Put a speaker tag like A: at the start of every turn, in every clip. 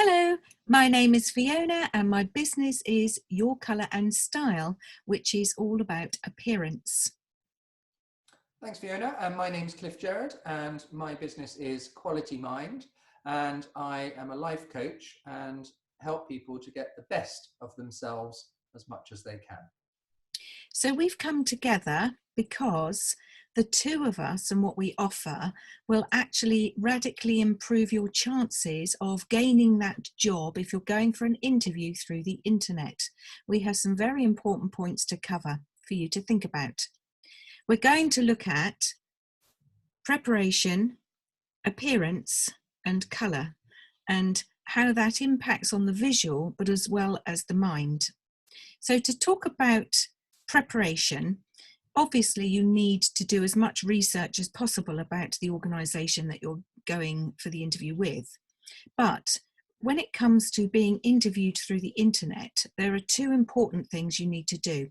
A: Hello, my name is Fiona and my business is Your Colour and Style, which is all about appearance.
B: Thanks, Fiona. My name's Cliff Jerred and my business is Quality Mind, and I am a life coach and help people to get the best of themselves as much as they can.
A: So we've come together because the two of us and what we offer will actually radically improve your chances of gaining that job if you're going for an interview through the internet. We have some very important points to cover for you to think about. We're going to look at preparation, appearance and colour, and how that impacts on the visual but as well as the mind. So to talk about preparation, obviously you need to do as much research as possible about the organisation that you're going for the interview with. But when it comes to being interviewed through the internet, there are two important things you need to do.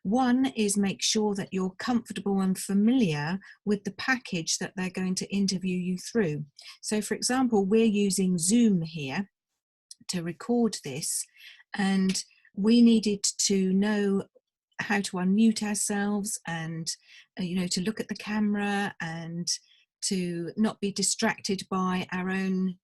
A: One is make sure that you're comfortable and familiar with the package that they're going to interview you through. So for example, we're using Zoom here to record this, and we needed to know how to unmute ourselves and to look at the camera and to not be distracted by our own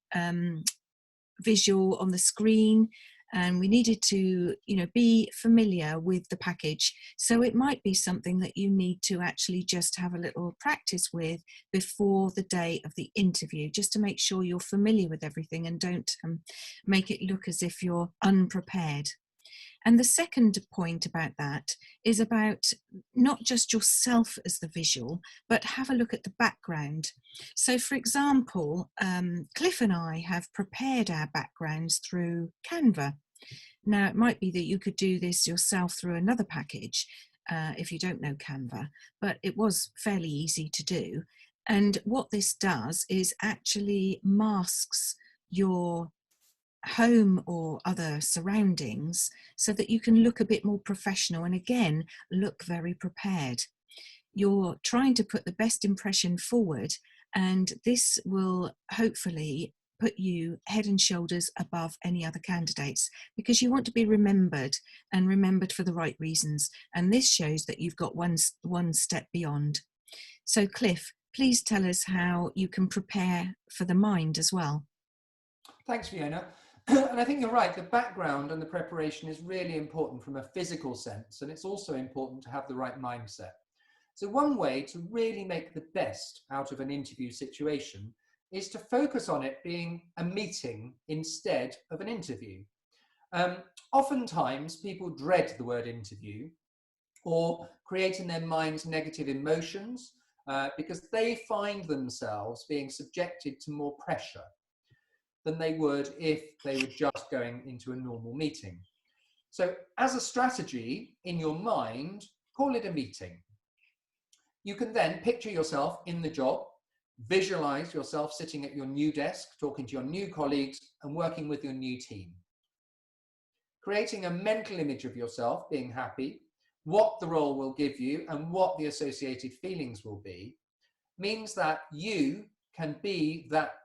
A: visual on the screen. And we needed to be familiar with the package. So it might be something that you need to actually just have a little practice with before the day of the interview, just to make sure you're familiar with everything and don't make it look as if you're unprepared. And the second point about that is about not just yourself as the visual, but have a look at the background. So for example, Cliff and I have prepared our backgrounds through Canva. Now, it might be that you could do this yourself through another package if you don't know Canva, but it was fairly easy to do. And what this does is actually masks your home or other surroundings so that you can look a bit more professional and again look very prepared. You're trying to put the best impression forward, and this will hopefully put you head and shoulders above any other candidates, because you want to be remembered and remembered for the right reasons, and this shows that you've got one step beyond. So Cliff, please tell us how you can prepare for the mind as well.
B: Thanks, Fiona. And I think you're right, the background and the preparation is really important from a physical sense, and it's also important to have the right mindset. So one way to really make the best out of an interview situation is to focus on it being a meeting instead of an interview. Oftentimes people dread the word interview or create in their minds negative emotions because they find themselves being subjected to more pressure than they would if they were just going into a normal meeting. So as a strategy in your mind, call it a meeting. You can then picture yourself in the job, visualize yourself sitting at your new desk, talking to your new colleagues and working with your new team. Creating a mental image of yourself being happy, what the role will give you and what the associated feelings will be, means that you can be that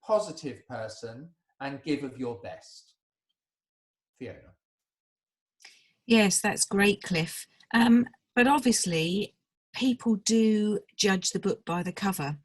B: positive person and give of your best. Fiona.
A: Yes, that's great, Cliff. But obviously, people do judge the book by the cover.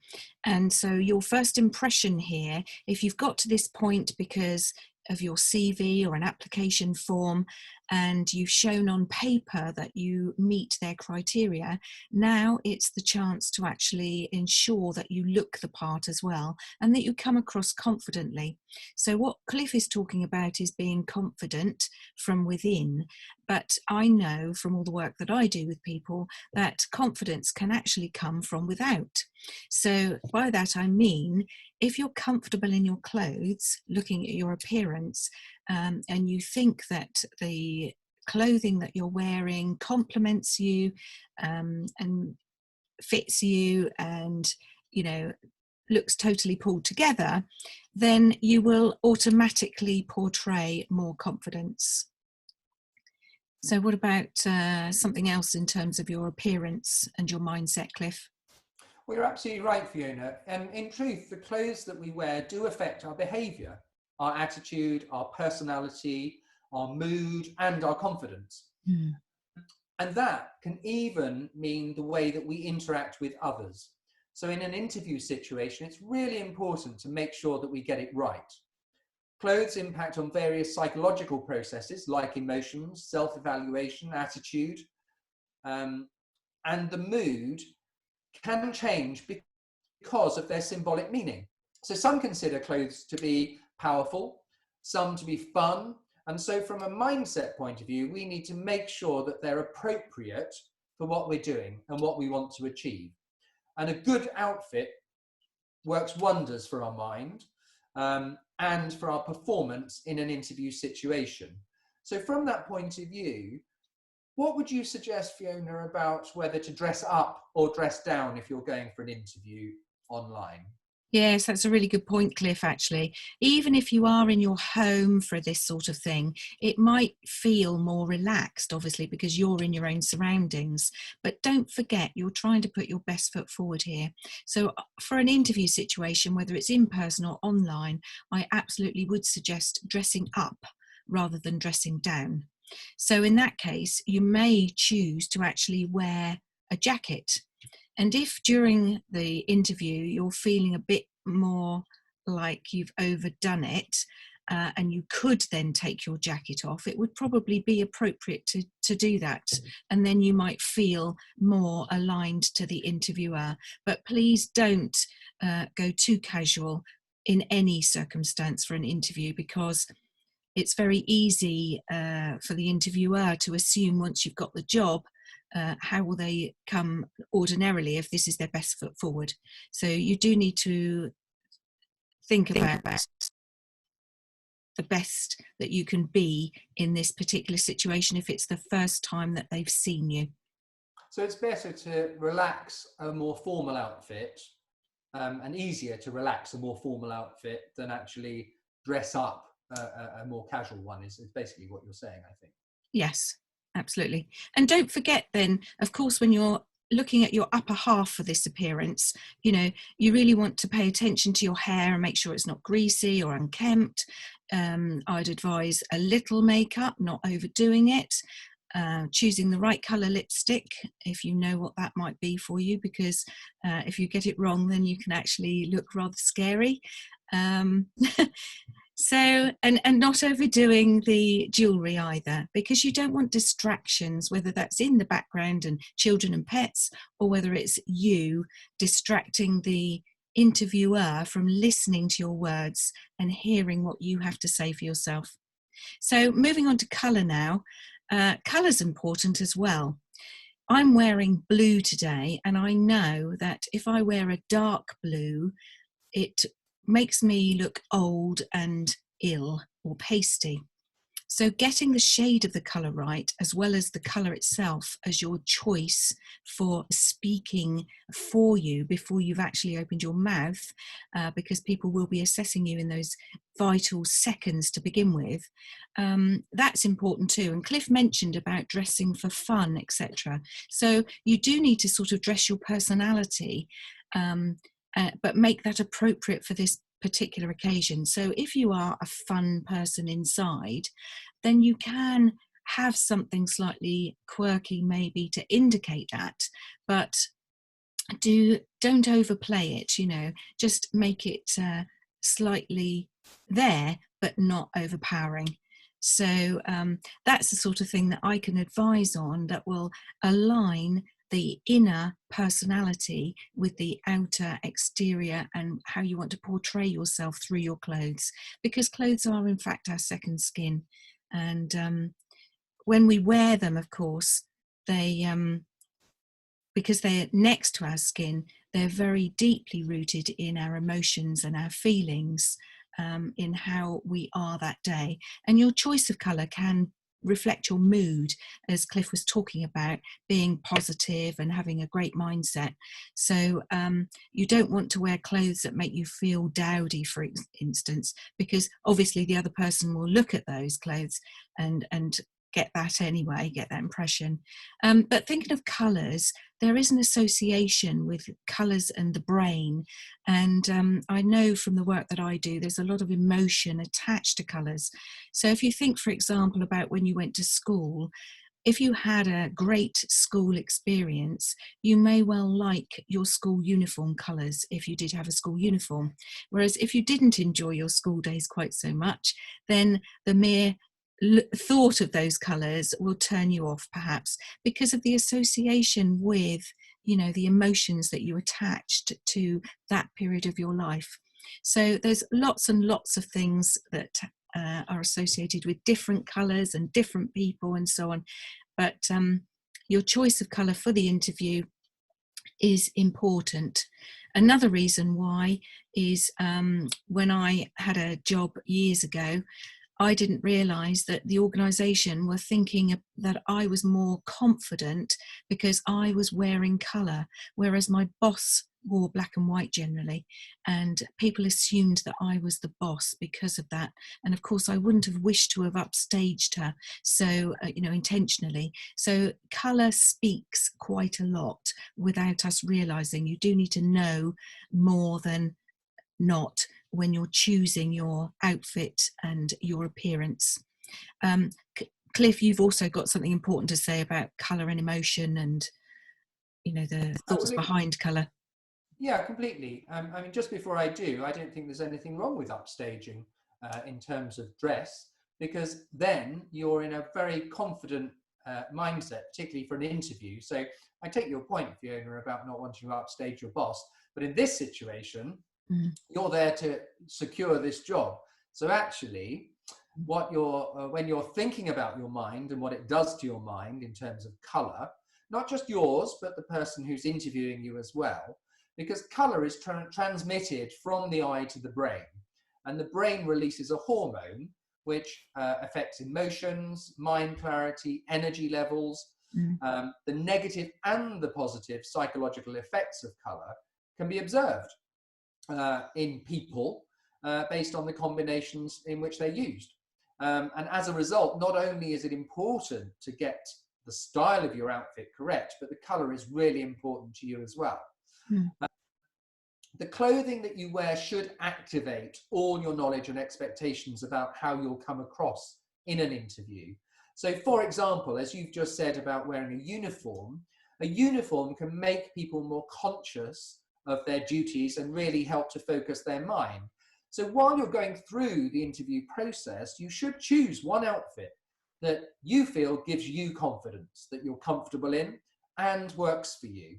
A: And so your first impression here, if you've got to this point because of your CV or an application form and you've shown on paper that you meet their criteria, now it's the chance to actually ensure that you look the part as well and that you come across confidently. So what Cliff is talking about is being confident from within, but I know from all the work that I do with people that confidence can actually come from without. So by that I mean, if you're comfortable in your clothes, looking at your appearance, and you think that the clothing that you're wearing complements you and fits you and, looks totally pulled together, then you will automatically portray more confidence. So what about something else in terms of your appearance and your mindset, Cliff?
B: Well, you're absolutely right, Fiona. And in truth, the clothes that we wear do affect our behaviour. our attitude, our personality, our mood, and our confidence.
A: Mm.
B: And that can even mean the way that we interact with others. So in an interview situation, it's really important to make sure that we get it right. Clothes impact on various psychological processes like emotions, self-evaluation, attitude, and the mood can change because of their symbolic meaning. So some consider clothes to be powerful, some to be fun. And so from a mindset point of view, we need to make sure that they're appropriate for what we're doing and what we want to achieve. And a good outfit works wonders for our mind and for our performance in an interview situation. So from that point of view, what would you suggest, Fiona, about whether to dress up or dress down if you're going for an interview online?
A: Yes, that's a really good point, Cliff, actually. Even if you are in your home for this sort of thing, it might feel more relaxed, obviously, because you're in your own surroundings. But don't forget, you're trying to put your best foot forward here. So for an interview situation, whether it's in person or online, I absolutely would suggest dressing up rather than dressing down. So in that case, you may choose to actually wear a jacket. And if during the interview you're feeling a bit more like you've overdone it, and you could then take your jacket off, it would probably be appropriate to do that. And then you might feel more aligned to the interviewer. But please don't go too casual in any circumstance for an interview, because it's very easy for the interviewer to assume once you've got the job, how will they come ordinarily if this is their best foot forward. So you do need to think about the best that you can be in this particular situation if it's the first time that they've seen you.
B: So it's better to relax a more formal outfit and easier to relax a more formal outfit than actually dress up a more casual one is basically what you're saying, I think.
A: Yes, absolutely. And don't forget then, of course, when you're looking at your upper half for this appearance, you know, you really want to pay attention to your hair and make sure it's not greasy or unkempt. I'd advise a little makeup, not overdoing it. Choosing the right colour lipstick, if you know what that might be for you, because if you get it wrong, then you can actually look rather scary. So, and not overdoing the jewellery either, because you don't want distractions, whether that's in the background and children and pets, or whether it's you distracting the interviewer from listening to your words and hearing what you have to say for yourself. So moving on to colour now. Colour's important as well. I'm wearing blue today, and I know that if I wear a dark blue, it makes me look old and ill or pasty. So getting the shade of the colour right, as well as the colour itself as your choice for speaking for you before you've actually opened your mouth, because people will be assessing you in those vital seconds to begin with, that's important too. And Cliff mentioned about dressing for fun, etc. So you do need to sort of dress your personality, but make that appropriate for this particular occasion. So if you are a fun person inside, then you can have something slightly quirky maybe to indicate that, but don't overplay it, you know, just make it slightly there but not overpowering. So that's the sort of thing that I can advise on that will align the inner personality with the outer exterior and how you want to portray yourself through your clothes, because clothes are in fact our second skin. And when we wear them, of course, they because they're next to our skin, they're very deeply rooted in our emotions and our feelings, in how we are that day. And your choice of colour can reflect your mood, as Cliff was talking about, being positive and having a great mindset. So you don't want to wear clothes that make you feel dowdy, for instance, because obviously the other person will look at those clothes and get that anyway, get that impression. But thinking of colours, there is an association with colours and the brain. And I know from the work that I do, there's a lot of emotion attached to colours. So if you think, for example, about when you went to school, if you had a great school experience, you may well like your school uniform colours if you did have a school uniform. Whereas if you didn't enjoy your school days quite so much, then the mere thought of those colours will turn you off, perhaps because of the association with, you know, the emotions that you attached to that period of your life. So there's lots and lots of things that are associated with different colours and different people and so on. But your choice of colour for the interview is important. Another reason why is when I had a job years ago, I didn't realise that the organisation were thinking that I was more confident because I was wearing colour, whereas my boss wore black and white generally, and people assumed that I was the boss because of that. And of course I wouldn't have wished to have upstaged her, so you know, intentionally. So colour speaks quite a lot without us realising. You do need to know more than not when you're choosing your outfit and your appearance. Cliff, you've also got something important to say about colour and emotion and, you know, the thoughts
B: Absolutely.
A: behind colour.
B: Yeah, completely. I mean, just before I do, I don't think there's anything wrong with upstaging in terms of dress, because then you're in a very confident mindset, particularly for an interview. So I take your point, Fiona, about not wanting to upstage your boss. But in this situation, you're there to secure this job. So actually, what you're when you're thinking about your mind and what it does to your mind in terms of color, not just yours, but the person who's interviewing you as well, because color is transmitted from the eye to the brain, and the brain releases a hormone which affects emotions, mind clarity, energy levels. The negative and the positive psychological effects of color can be observed in people based on the combinations in which they're used. And as a result, not only is it important to get the style of your outfit correct, but the color is really important to you as well. The clothing that you wear should activate all your knowledge and expectations about how you'll come across in an interview. So, for example, as you've just said about wearing a uniform can make people more conscious of their duties and really help to focus their mind. So while you're going through the interview process, you should choose one outfit that you feel gives you confidence, that you're comfortable in and works for you.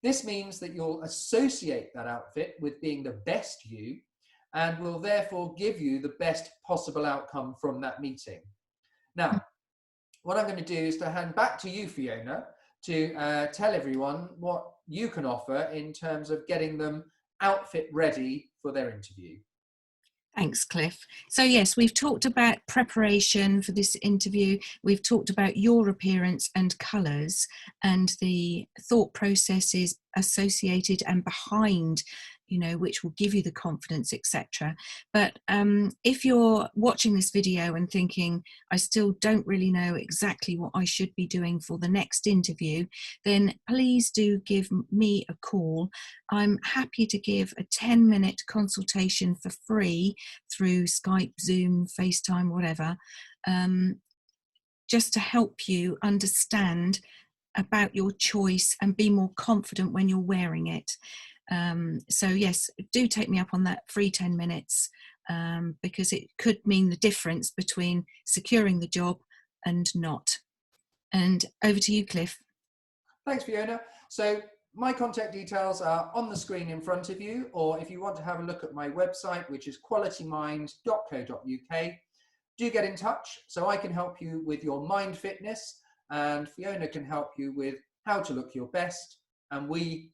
B: This means that you'll associate that outfit with being the best you and will therefore give you the best possible outcome from that meeting. Now, what I'm going to do is to hand back to you, Fiona, to tell everyone what you can offer in terms of getting them outfit ready for their interview.
A: Thanks, Cliff. So yes, we've talked about preparation for this interview. We've talked about your appearance and colours and the thought processes associated and behind, you know, which will give you the confidence, etc. But if you're watching this video and thinking, I still don't really know exactly what I should be doing for the next interview, then please do give me a call. I'm happy to give a 10-minute consultation for free through Skype, Zoom, FaceTime, whatever, just to help you understand about your choice and be more confident when you're wearing it. So yes, do take me up on that free 10 minutes because it could mean the difference between securing the job and not. And over to you, Cliff.
B: Thanks, Fiona. So my contact details are on the screen in front of you, or if you want to have a look at my website, which is qualitymind.co.uk, do get in touch so I can help you with your mind fitness, and Fiona can help you with how to look your best, and we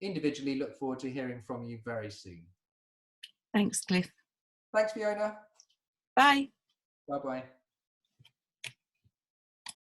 B: individually look forward to hearing from you very soon.
A: Thanks, Cliff.
B: Thanks, Fiona.
A: Bye.
B: Bye-bye.